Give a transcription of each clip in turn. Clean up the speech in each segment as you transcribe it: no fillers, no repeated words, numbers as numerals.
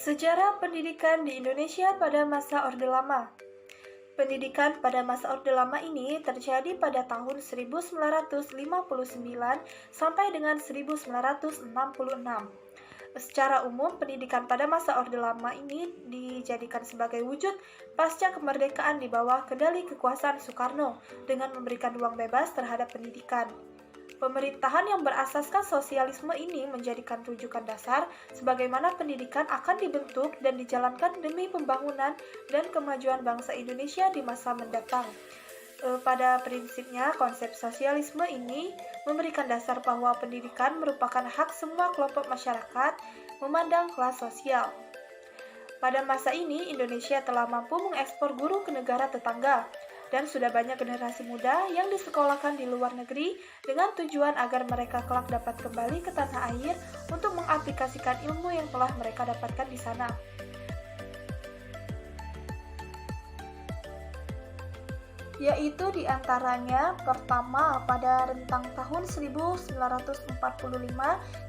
Sejarah pendidikan di Indonesia pada masa Orde Lama. Pendidikan pada masa Orde Lama ini terjadi pada tahun 1959 sampai dengan 1966. Secara umum, pendidikan pada masa Orde Lama ini dijadikan sebagai wujud pasca kemerdekaan di bawah kendali kekuasaan Soekarno dengan memberikan ruang bebas terhadap pendidikan. Pemerintahan yang berasaskan sosialisme ini menjadikan rujukan dasar sebagaimana pendidikan akan dibentuk dan dijalankan demi pembangunan dan kemajuan bangsa Indonesia di masa mendatang. Pada prinsipnya, konsep sosialisme ini memberikan dasar bahwa pendidikan merupakan hak semua kelompok masyarakat memandang kelas sosial. Pada masa ini, Indonesia telah mampu mengekspor guru ke negara tetangga, dan sudah banyak generasi muda yang disekolahkan di luar negeri dengan tujuan agar mereka kelak dapat kembali ke tanah air untuk mengaplikasikan ilmu yang telah mereka dapatkan di sana. Yaitu diantaranya pertama pada rentang tahun 1945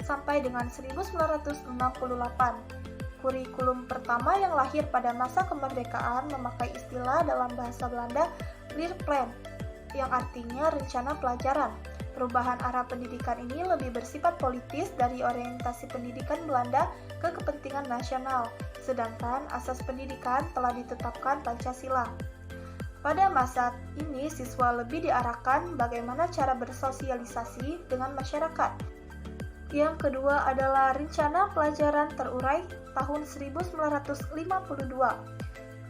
sampai dengan 1968. Kurikulum pertama yang lahir pada masa kemerdekaan memakai istilah dalam bahasa Belanda Leerplan, yang artinya rencana pelajaran. Perubahan arah pendidikan ini lebih bersifat politis dari orientasi pendidikan Belanda ke kepentingan nasional, sedangkan asas pendidikan telah ditetapkan Pancasila. Pada masa ini, siswa lebih diarahkan bagaimana cara bersosialisasi dengan masyarakat. Yang kedua adalah rencana pelajaran terurai tahun 1952.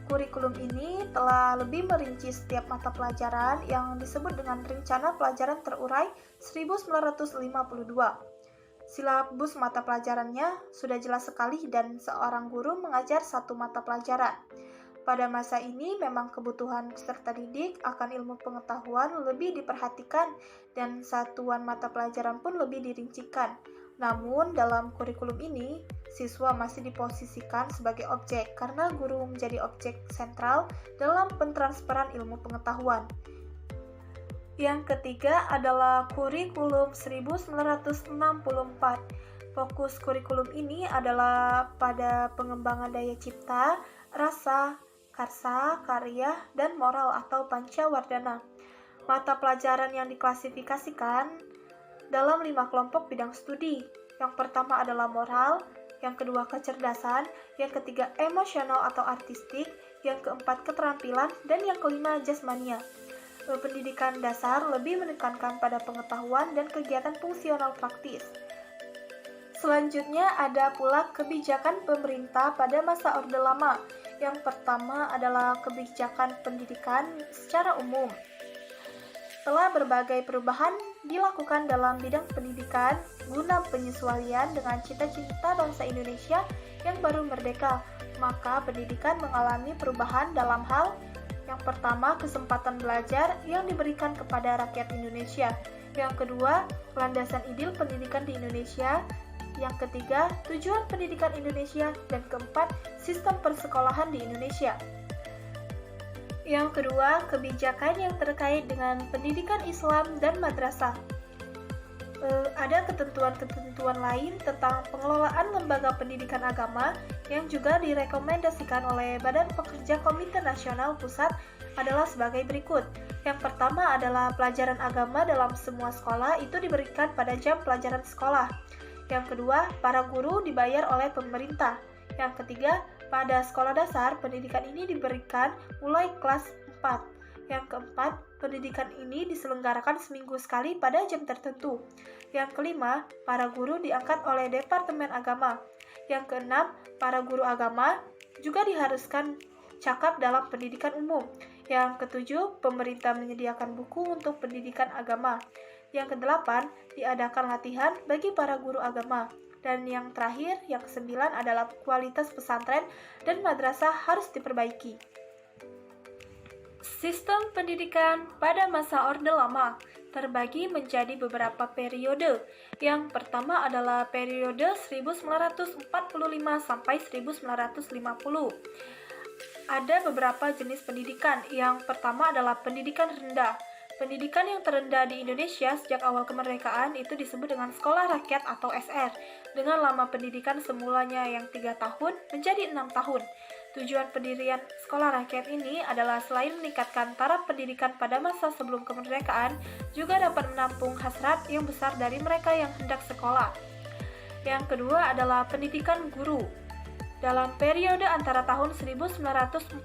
Kurikulum ini telah lebih merinci setiap mata pelajaran yang disebut dengan rencana pelajaran terurai 1952. Silabus mata pelajarannya sudah jelas sekali dan seorang guru mengajar satu mata pelajaran. Pada masa ini memang kebutuhan peserta didik akan ilmu pengetahuan lebih diperhatikan dan satuan mata pelajaran pun lebih dirincikan. Namun dalam kurikulum ini, siswa masih diposisikan sebagai objek karena guru menjadi objek sentral dalam pentransferan ilmu pengetahuan. Yang ketiga adalah kurikulum 1964. Fokus kurikulum ini adalah pada pengembangan daya cipta, rasa, karsa, karya, dan moral atau pancawardhana. Mata pelajaran yang diklasifikasikan dalam 5 kelompok bidang studi. Yang pertama adalah moral, yang kedua kecerdasan, yang ketiga emosional atau artistik, yang keempat keterampilan, dan yang kelima jasmania. Pendidikan dasar lebih menekankan pada pengetahuan dan kegiatan fungsional praktis. Selanjutnya ada pula kebijakan pemerintah pada masa Orde Lama. Yang pertama adalah kebijakan pendidikan secara umum. Setelah berbagai perubahan dilakukan dalam bidang pendidikan guna penyesuaian dengan cita-cita bangsa Indonesia yang baru merdeka, maka pendidikan mengalami perubahan dalam hal yang pertama, kesempatan belajar yang diberikan kepada rakyat Indonesia. Yang kedua, landasan ideal pendidikan di Indonesia. Yang ketiga, tujuan pendidikan Indonesia. Dan keempat, sistem persekolahan di Indonesia. Yang kedua, kebijakan yang terkait dengan pendidikan Islam dan madrasah. Ada ketentuan-ketentuan lain tentang pengelolaan lembaga pendidikan agama yang juga direkomendasikan oleh Badan Pekerja Komite Nasional Pusat adalah sebagai berikut. Yang pertama adalah pelajaran agama dalam semua sekolah itu diberikan pada jam pelajaran sekolah. Yang kedua, para guru dibayar oleh pemerintah. Yang ketiga, pada sekolah dasar, pendidikan ini diberikan mulai kelas 4. Yang keempat, pendidikan ini diselenggarakan seminggu sekali pada jam tertentu. Yang kelima, para guru diangkat oleh Departemen Agama. Yang keenam, para guru agama juga diharuskan cakap dalam pendidikan umum. Yang ketujuh, pemerintah menyediakan buku untuk pendidikan agama. Yang kedelapan, diadakan latihan bagi para guru agama. Dan yang terakhir, yang kesembilan adalah kualitas pesantren dan madrasah harus diperbaiki. Sistem pendidikan pada masa Orde Lama terbagi menjadi beberapa periode. Yang pertama adalah periode 1945 sampai 1950. Ada beberapa jenis pendidikan. Yang pertama adalah pendidikan rendah. Pendidikan yang terendah di Indonesia sejak awal kemerdekaan itu disebut dengan sekolah rakyat atau SR, dengan lama pendidikan semulanya yang 3 tahun menjadi 6 tahun. Tujuan pendirian sekolah rakyat ini adalah selain meningkatkan taraf pendidikan pada masa sebelum kemerdekaan, juga dapat menampung hasrat yang besar dari mereka yang hendak sekolah. Yang kedua adalah pendidikan guru. Dalam periode antara tahun 1945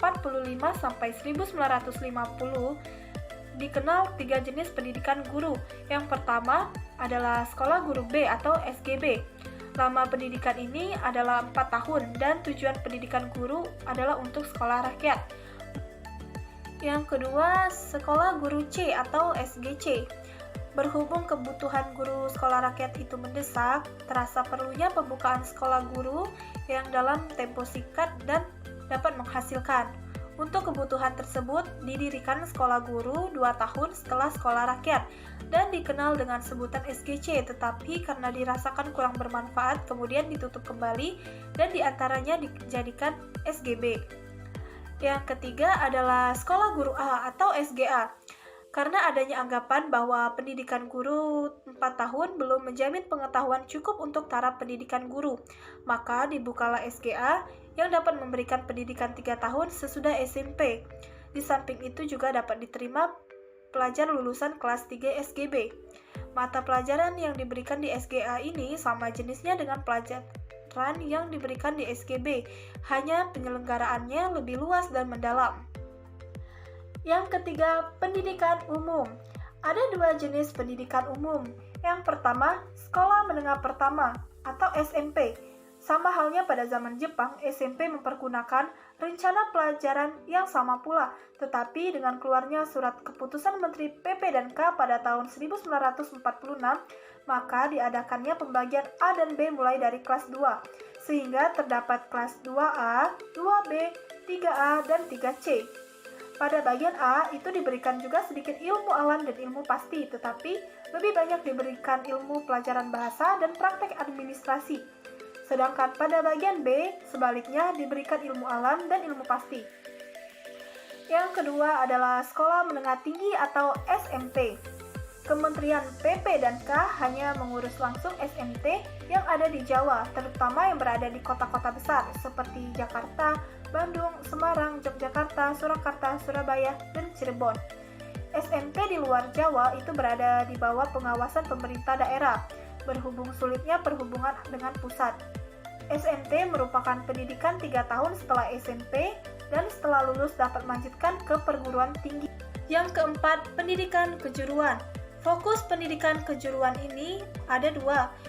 sampai 1950, dikenal 3 jenis pendidikan guru. Yang pertama adalah sekolah guru B atau SGB. Lama pendidikan ini adalah 4 tahun dan tujuan pendidikan guru adalah untuk sekolah rakyat. Yang kedua, sekolah guru C atau SGC. Berhubung kebutuhan guru sekolah rakyat itu mendesak, terasa perlunya pembukaan sekolah guru yang dalam tempo singkat dan dapat menghasilkan. Untuk kebutuhan tersebut, didirikan sekolah guru 2 tahun setelah sekolah rakyat dan dikenal dengan sebutan SGC, tetapi karena dirasakan kurang bermanfaat, kemudian ditutup kembali dan diantaranya dijadikan SGB. Yang ketiga adalah sekolah guru A atau SGA. Karena adanya anggapan bahwa pendidikan guru 4 tahun belum menjamin pengetahuan cukup untuk taraf pendidikan guru, maka dibukalah SGA yang dapat memberikan pendidikan 3 tahun sesudah SMP. Di samping itu juga dapat diterima pelajar lulusan kelas 3 SGB. Mata pelajaran yang diberikan di SGA ini sama jenisnya dengan pelajaran yang diberikan di SGB, hanya penyelenggaraannya lebih luas dan mendalam. Yang ketiga, pendidikan umum. Ada 2 jenis pendidikan umum. Yang pertama, sekolah menengah pertama atau SMP. Sama halnya pada zaman Jepang, SMP mempergunakan rencana pelajaran yang sama pula, tetapi dengan keluarnya surat keputusan Menteri PP dan K pada tahun 1946, maka diadakannya pembagian A dan B mulai dari kelas 2, sehingga terdapat kelas 2A, 2B, 3A, dan 3C. Pada bagian A, itu diberikan juga sedikit ilmu alam dan ilmu pasti, tetapi lebih banyak diberikan ilmu pelajaran bahasa dan praktek administrasi. Sedangkan pada bagian B, sebaliknya diberikan ilmu alam dan ilmu pasti. Yang kedua adalah sekolah menengah tinggi atau SMP. Kementerian PP dan K hanya mengurus langsung SMT yang ada di Jawa, terutama yang berada di kota-kota besar seperti Jakarta, Bandung, Semarang, Yogyakarta, Surakarta, Surabaya, dan Cirebon. SMP di luar Jawa itu berada di bawah pengawasan pemerintah daerah, berhubung sulitnya perhubungan dengan pusat. SMT merupakan pendidikan 3 tahun setelah SMP dan setelah lulus dapat melanjutkan ke perguruan tinggi. Yang keempat, pendidikan kejuruan. Fokus pendidikan kejuruan ini ada 2.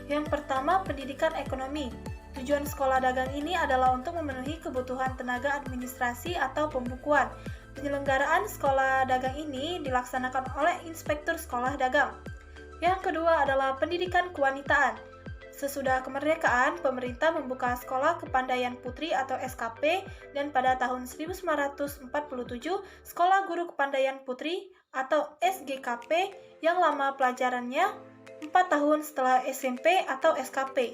Yang pertama, pendidikan ekonomi. Tujuan sekolah dagang ini adalah untuk memenuhi kebutuhan tenaga administrasi atau pembukuan. Penyelenggaraan sekolah dagang ini dilaksanakan oleh inspektur sekolah dagang. Yang kedua adalah pendidikan kewanitaan. Sesudah kemerdekaan, pemerintah membuka Sekolah Kepandaian Putri atau SKP dan pada tahun 1947, Sekolah Guru Kepandaian Putri atau SGKP yang lama pelajarannya 4 tahun setelah SMP atau SKP.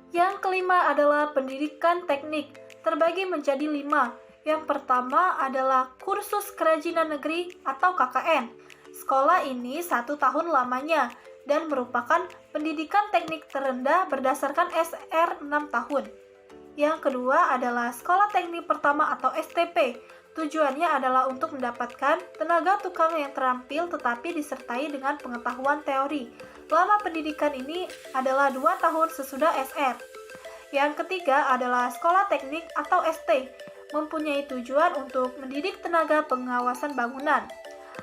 Yang kelima adalah pendidikan teknik, terbagi menjadi 5. Yang pertama adalah kursus kerajinan negeri atau KKN. Sekolah ini 1 tahun lamanya dan merupakan pendidikan teknik terendah berdasarkan SR 6 tahun. Yang kedua adalah sekolah teknik pertama atau STP. Tujuannya adalah untuk mendapatkan tenaga tukang yang terampil tetapi disertai dengan pengetahuan teori. Lama pendidikan ini adalah 2 tahun sesudah SR. Yang ketiga adalah sekolah teknik atau ST, mempunyai tujuan untuk mendidik tenaga pengawasan bangunan.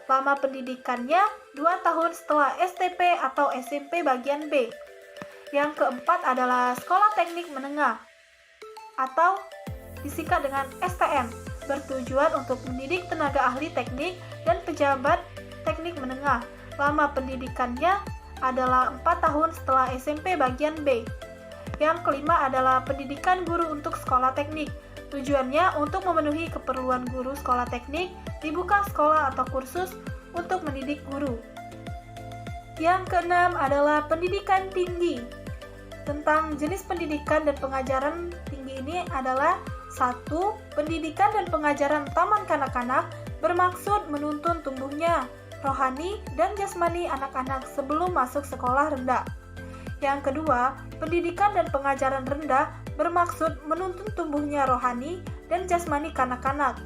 Lama pendidikannya 2 tahun setelah STP atau SMP bagian B. Yang keempat adalah sekolah teknik menengah atau disingkat dengan STM, bertujuan untuk mendidik tenaga ahli teknik dan pejabat teknik menengah. Lama pendidikannya adalah 4 tahun setelah SMP bagian B. Yang kelima adalah pendidikan guru untuk sekolah teknik. Tujuannya untuk memenuhi keperluan guru sekolah teknik, dibuka sekolah atau kursus untuk mendidik guru. Yang keenam adalah pendidikan tinggi. Tentang jenis pendidikan dan pengajaran tinggi ini adalah 1. Pendidikan dan pengajaran taman kanak-kanak bermaksud menuntun tumbuhnya rohani dan jasmani anak-anak sebelum masuk sekolah rendah. Yang kedua, pendidikan dan pengajaran rendah bermaksud menuntun tumbuhnya rohani dan jasmani kanak-kanak,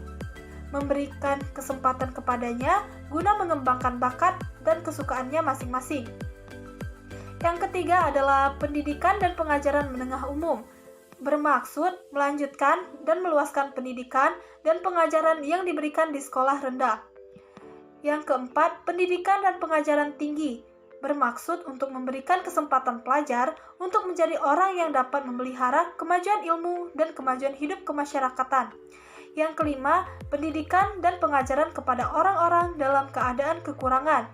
memberikan kesempatan kepadanya guna mengembangkan bakat dan kesukaannya masing-masing. Yang ketiga adalah pendidikan dan pengajaran menengah umum, bermaksud melanjutkan dan meluaskan pendidikan dan pengajaran yang diberikan di sekolah rendah. Yang keempat, pendidikan dan pengajaran tinggi, bermaksud untuk memberikan kesempatan pelajar untuk menjadi orang yang dapat memelihara kemajuan ilmu dan kemajuan hidup kemasyarakatan. Yang kelima, pendidikan dan pengajaran kepada orang-orang dalam keadaan kekurangan,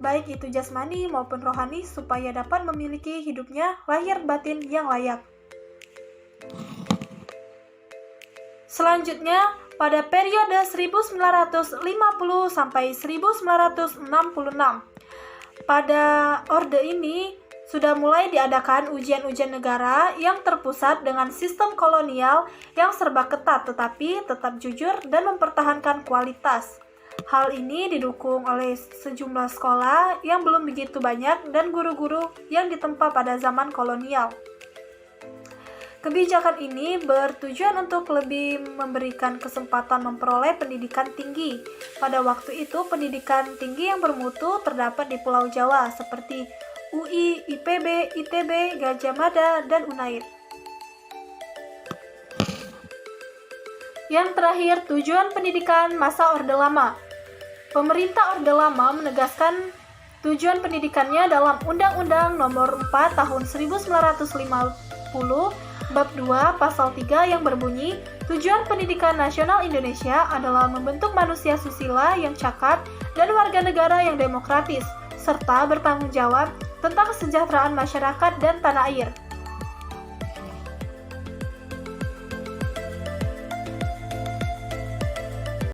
baik itu jasmani maupun rohani, supaya dapat memiliki hidupnya lahir batin yang layak. Selanjutnya, pada periode 1950 sampai 1966, pada orde ini sudah mulai diadakan ujian-ujian negara yang terpusat dengan sistem kolonial yang serba ketat tetapi tetap jujur dan mempertahankan kualitas. Hal ini didukung oleh sejumlah sekolah yang belum begitu banyak dan guru-guru yang ditempa pada zaman kolonial. Kebijakan ini bertujuan untuk lebih memberikan kesempatan memperoleh pendidikan tinggi. Pada waktu itu, pendidikan tinggi yang bermutu terdapat di Pulau Jawa seperti UI, IPB, ITB, Gadjah Mada, dan UNAIR. Yang terakhir, tujuan pendidikan masa Orde Lama. Pemerintah Orde Lama menegaskan tujuan pendidikannya dalam Undang-Undang Nomor 4 Tahun 1950 Bab 2 Pasal 3 yang berbunyi, tujuan pendidikan nasional Indonesia adalah membentuk manusia susila yang cakap dan warga negara yang demokratis, serta bertanggung jawab tentang kesejahteraan masyarakat dan tanah air.